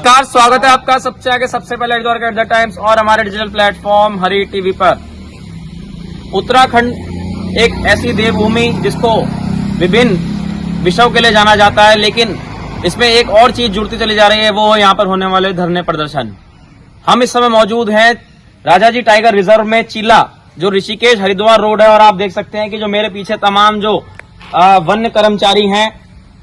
नमस्कार, स्वागत है आपका सबसे आगे सबसे पहले हरिद्वार द टाइम्स और हमारे डिजिटल प्लेटफॉर्म हरी टीवी पर। उत्तराखंड एक ऐसी देवभूमि जिसको विभिन्न विषयों के लिए जाना जाता है, लेकिन इसमें एक और चीज जुड़ती चली जा रही है, वो यहाँ पर होने वाले धरने प्रदर्शन। हम इस समय मौजूद हैं राजाजी टाइगर रिजर्व में, चीला, जो ऋषिकेश हरिद्वार रोड है। और आप देख सकते हैं कि जो मेरे पीछे तमाम जो वन्य कर्मचारी हैं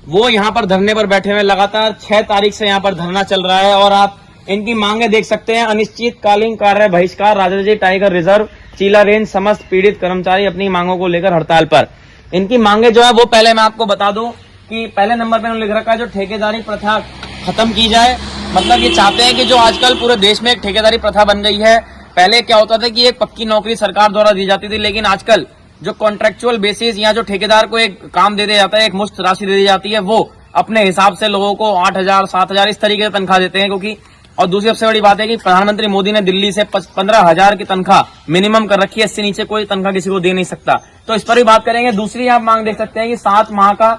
वो यहाँ पर धरने पर बैठे हुए। लगातार 6 तारीख से यहाँ पर धरना चल रहा है और आप इनकी मांगे देख सकते हैं। अनिश्चितकालीन कार्य बहिष्कार, राजाजी टाइगर रिजर्व, चीला रेंज, समस्त पीड़ित कर्मचारी अपनी मांगों को लेकर हड़ताल पर। इनकी मांगे जो है वो पहले मैं आपको बता दूं कि पहले नंबर पर लिख रखा है जो ठेकेदारी प्रथा खत्म की जाए। मतलब ये चाहते हैं कि जो आजकल पूरे देश में एक ठेकेदारी प्रथा बन गई है। पहले क्या होता था कि एक पक्की नौकरी सरकार द्वारा दी जाती थी, लेकिन आजकल जो कॉन्ट्रेक्चुअल बेसिस या जो ठेकेदार को एक काम दे दिया जाता है, एक मुश्त राशि दे दी जाती है, वो अपने हिसाब से लोगों को 8,000 7,000 इस तरीके से तनख्वाह देते हैं। क्योंकि और दूसरी सबसे बड़ी बात है कि प्रधानमंत्री मोदी ने दिल्ली से 15,000 की तनख्वाह मिनिमम कर रखी है। इससे नीचे कोई तनख्वाह किसी को दे नहीं सकता। तो इस पर भी बात करेंगे। दूसरी आप मांग देख सकते हैं कि 7 माह का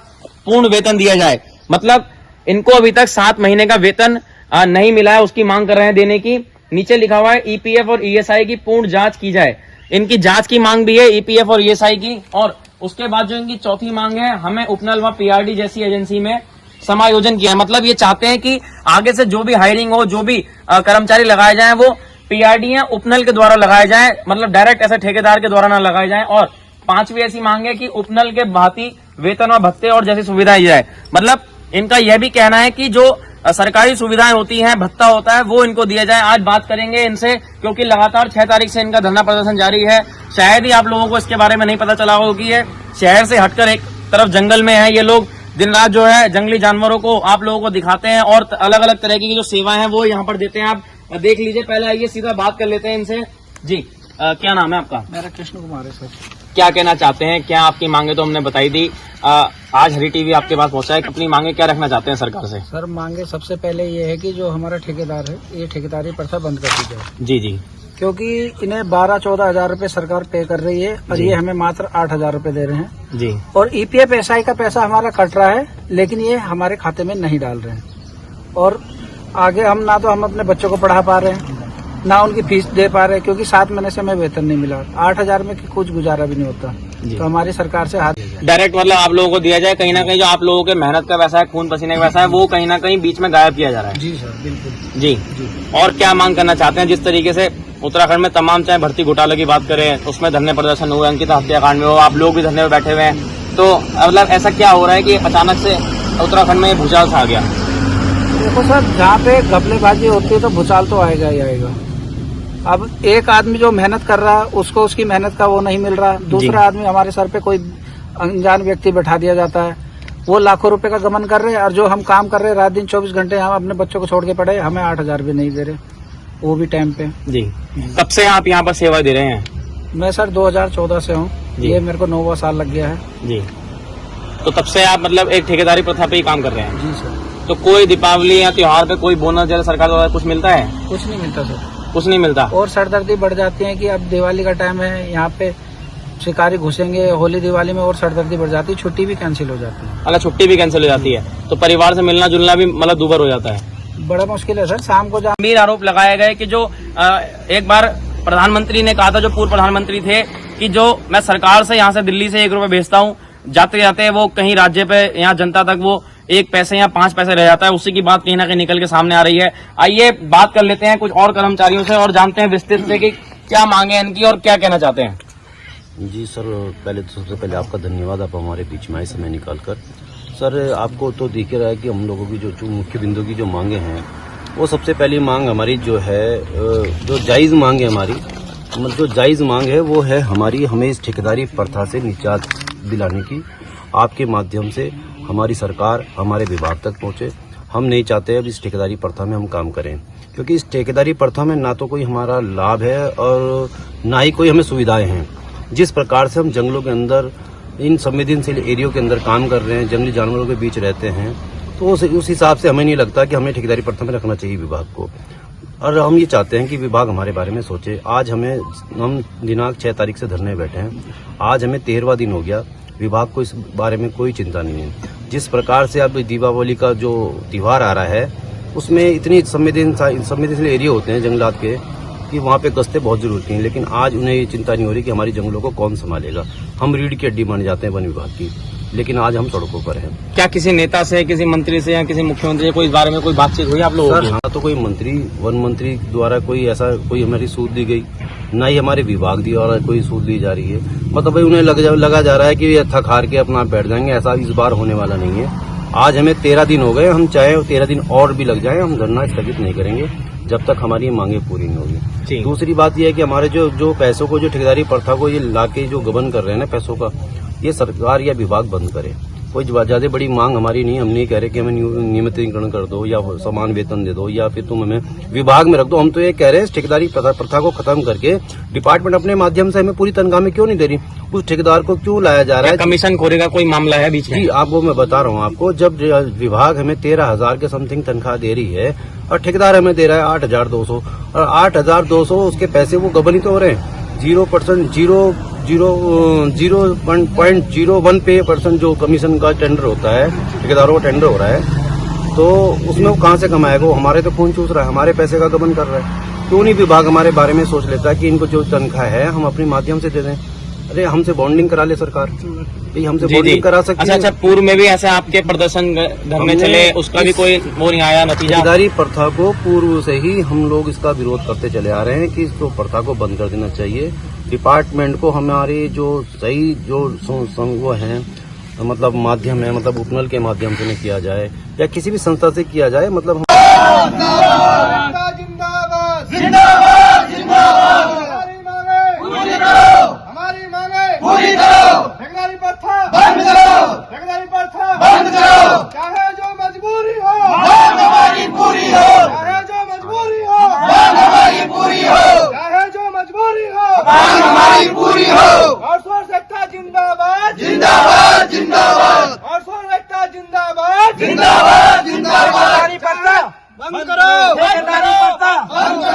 पूर्ण वेतन दिया जाए। मतलब इनको अभी तक 7 महीने का वेतन नहीं मिला है, उसकी मांग कर रहे हैं देने की। नीचे लिखा हुआ है ईपीएफ और ईएसआई की पूर्ण जांच की जाए। इनकी जांच की मांग भी है ईपीएफ और ईएसआई की। और उसके बाद जो इनकी चौथी मांग है, हमें उपनल व पीआरडी जैसी एजेंसी में समायोजन किया है। मतलब ये चाहते हैं कि आगे से जो भी हायरिंग हो, जो भी कर्मचारी लगाए जाएं, वो पीआरडी या उपनल के द्वारा लगाए जाएं। मतलब डायरेक्ट ऐसे ठेकेदार के द्वारा ना लगाए जाएं। और 5वीं ऐसी मांग है कि उपनल के भांति वेतन व भत्ते और जैसी सुविधाएं दी जाए। मतलब इनका यह भी कहना है कि जो सरकारी सुविधाएं होती हैं, भत्ता होता है, वो इनको दिया जाए। आज बात करेंगे इनसे, क्योंकि लगातार 6 तारीख से इनका धरना प्रदर्शन जारी है। शायद ही आप लोगों को इसके बारे में नहीं पता चला होगा कि ये शहर से हटकर एक तरफ जंगल में है। ये लोग दिन रात जो है जंगली जानवरों को आप लोगों को दिखाते हैं और अलग अलग तरह की जो सेवाएं हैं वो यहाँ पर देते हैं। आप देख लीजिए। पहले आइए सीधा बात कर लेते हैं इनसे। जी, क्या नाम है आपका? मेरा कृष्ण कुमार है सर। क्या कहना चाहते हैं? क्या आपकी मांगे तो हमने बताई दी, आज हरी टीवी आपके पास पहुंचा है। अपनी मांगे क्या रखना चाहते हैं सरकार से? सर, मांगे सबसे पहले ये है कि जो हमारा ठेकेदार है, ये ठेकेदारी प्रथा बंद कर दी जाए। जी जी। क्योंकि इन्हें 12-14 हजार रूपए सरकार पे कर रही है और ये हमें मात्र 8,000 रूपए दे रहे हैं जी। और ईपीएफ एसआई का पैसा हमारा कट रहा है, लेकिन ये हमारे खाते में नहीं डाल रहे हैं। और आगे हम ना तो हम अपने बच्चों को पढ़ा पा रहे हैं, ना उनकी फीस दे पा रहे, क्योंकि 7 महीने से हमें वेतन नहीं मिला। 8,000 में कुछ गुजारा भी नहीं होता। तो हमारी सरकार से हाथ डायरेक्ट मतलब आप लोगों को दिया जाए। कहीं ना कहीं जो आप लोगों के मेहनत का पैसा है, खून पसीने का पैसा है, वो कहीं ना कहीं बीच में गायब किया जा रहा है। जी सर, बिल्कुल जी। और क्या मांग करना चाहते हैं? जिस तरीके से उत्तराखंड में तमाम, चाहे भर्ती घोटाले की बात करें, उसमें धरने प्रदर्शन हुए, अंकिता हत्याकांड में हो, आप लोग भी धरने में बैठे हुए हैं, तो मतलब ऐसा क्या हो रहा है कि अचानक से उत्तराखंड में भूचाल सा आ गया? देखो सर, जहाँ पे घपलेबाजी होती है तो भूचाल तो आएगा ही आएगा। अब एक आदमी जो मेहनत कर रहा है, उसको उसकी मेहनत का वो नहीं मिल रहा। दूसरा आदमी, हमारे सर पे कोई अनजान व्यक्ति बैठा दिया जाता है, वो लाखों रुपए का गमन कर रहे हैं। और जो हम काम कर रहे हैं रात दिन 24 घंटे, हम अपने बच्चों को छोड़ के पड़े, हमें 8,000 भी नहीं दे रहे, वो भी टाइम पे। जी। कब से आप यहाँ पर सेवा दे रहे हैं? मैं सर 2014 से हूँ। ये मेरे को 9वां साल लग गया है। जी। तो तब से आप मतलब एक ठेकेदारी प्रथा पे ही काम कर रहे हैं? जी सर। तो कोई दीपावली या त्योहार पे कोई बोनस जैसे सरकार द्वारा कुछ मिलता है? कुछ नहीं मिलता सर, कुछ नहीं मिलता। और सरदर्दी बढ़ जाती है कि अब दिवाली का टाइम है, यहाँ पे शिकारी घुसेंगे, होली दिवाली में, और सरदर्दी बढ़ जाती है। छुट्टी भी कैंसिल हो जाती है। अगर छुट्टी भी कैंसिल हो जाती है तो परिवार से मिलना जुलना भी मतलब दूभर हो जाता है। बड़ा मुश्किल है सर। शाम को गंभीर आरोप लगाए गए कि जो एक बार प्रधानमंत्री ने कहा था, जो पूर्व प्रधानमंत्री थे, कि जो मैं सरकार से यहाँ से दिल्ली से 1 रुपए भेजता हूँ, जाते जाते वो कहीं राज्य पे, यहाँ जनता तक वो 1 पैसे या 5 पैसे रह जाता है। उसी की बात कहीं ना कहीं निकल के सामने आ रही है। आइए बात कर लेते हैं कुछ और कर्मचारियों से और जानते हैं विस्तृत से कि क्या मांगे इनकी और क्या कहना चाहते हैं। जी सर, पहले तो सबसे पहले आपका धन्यवाद, आप हमारे बीच में आए समय निकाल कर। सर, आपको तो दिख रहा है कि हम लोगों की जो मुख्य बिंदु की जो मांगे हैं, वो सबसे पहली मांग हमारी जो है, जो जायज़ मांग है हमारी, मतलब जो जायज़ मांग है वो है हमारी, हमें इस ठेकेदारी प्रथा से निजात दिलाने की। आपके माध्यम से हमारी सरकार हमारे विभाग तक पहुँचे। हम नहीं चाहते अब इस ठेकेदारी प्रथा में हम काम करें, क्योंकि इस ठेकेदारी प्रथा में ना तो कोई हमारा लाभ है और ना ही कोई हमें सुविधाएं हैं। जिस प्रकार से हम जंगलों के अंदर, इन संवेदनशील एरियो के अंदर काम कर रहे हैं, जंगली जानवरों के बीच रहते हैं, तो उस हिसाब से हमें नहीं लगता कि हमें ठेकेदारी प्रथा में रखना चाहिए विभाग को। और हम ये चाहते हैं कि विभाग हमारे बारे में सोचे। आज हम दिनांक 6 तारीख से धरने बैठे हैं, आज हमें 13वां दिन हो गया। विभाग को इस बारे में कोई चिंता नहीं है। जिस प्रकार से अब दीपावली का जो त्यौहार आ रहा है, उसमें इतनी संवेदनशील एरिया होते हैं जंगलात के कि वहाँ पे गश्तें बहुत जरूरत हैं, लेकिन आज उन्हें ये चिंता नहीं हो रही कि हमारी जंगलों को कौन संभालेगा। हम रीढ़ की हड्डी बन जाते हैं वन विभाग की, लेकिन आज हम सड़कों पर हैं। क्या किसी नेता से, किसी मंत्री से या किसी मुख्यमंत्री से कोई इस बारे में कोई बातचीत हुई आप लोगों सर की? हाँ, तो कोई मंत्री, वन मंत्री द्वारा कोई ऐसा कोई हमारी सूद दी गई, ना ही हमारे विभाग द्वारा कोई सूद दी जा रही है। मतलब भाई उन्हें लगा जा रहा है कि ये थक हार के अपना बैठ जाएंगे, ऐसा इस बार होने वाला नहीं है। आज हमें 13 दिन हो गए, हम चाहे 13 दिन और भी लग जाए, हम धरना स्थगित नहीं करेंगे जब तक हमारी मांगे पूरी नहीं होगी। दूसरी बात यह है कि हमारे जो पैसों को, जो ठेकेदारी प्रथा को ये लाके जो गबन कर रहे हैं ना पैसों का, ये सरकार या विभाग बंद करे। कोई ज्यादा बड़ी मांग हमारी नहीं, हम नहीं कह रहे कि हमें नियमितीकरण कर दो या समान वेतन दे दो या फिर तुम हमें विभाग में रख दो। हम तो ये कह रहे हैं ठेकेदारी प्रथा को खत्म करके डिपार्टमेंट अपने माध्यम से हमें पूरी तनख्वाह में क्यों नहीं दे रही, उस ठेकेदार को क्यों लाया जा रहा है? कमीशन खोरे का कोई मामला है बीच में? जी आपको मैं बता रहा हूँ आपको, जब विभाग हमें 13,000 के समथिंग तनख्वाह दे रही है और ठेकेदार हमें दे रहा है 8,200, और 8,200 उसके पैसे वो गबन ही तो हो रहे हैं। 0% 0.01% जो कमीशन का टेंडर होता है, ठेकेदारों का टेंडर हो रहा है, तो उसमें वो कहाँ से कमाएगा? वो हमारे तो खून चूस रहा है, हमारे पैसे का गबन कर रहा है। क्यों नहीं विभाग हमारे बारे में सोच लेता है कि इनको जो तनख्वाह है हम अपने माध्यम से दे दें? अरे हमसे बॉन्डिंग करा ले सरकार, ये हमसे बॉन्डिंग करा सकती है। अच्छा, पूर्व में भी ऐसे आपके प्रदर्शन धरने चले, उसका भी कोई वो नहीं आया नतीजा? ठेकेदारी प्रथा को पूर्व से ही हम लोग इसका विरोध करते चले आ रहे हैं कि इसको प्रथा को बंद कर देना चाहिए। डिपार्टमेंट को हमारे जो सही जो वो है, मतलब माध्यम है, मतलब उपनल के माध्यम से नहीं किया जाए या किसी भी संस्था से किया जाए। मतलब हमारी मांगे पूरी करो, ठेकेदारी प्रथा बंद करो, ठेकेदारी प्रथा बंद करो, चाहे जो मजबूरी हो मांग हमारी पूरी हो, चाहे जो मजबूरी हो मांग हमारी पूरी हो, चाहे जो मजबूरी हो मांग हमारी पूरी हो। आउटसोर्स एकता जिंदाबाद, जिंदाबाद जिंदाबाद, आउटसोर्स एकता जिंदाबाद, जिंदाबाद जिंदाबाद। ठेकेदारी प्रथा बंद करो, ठेकेदारी प्रथा बंद करो।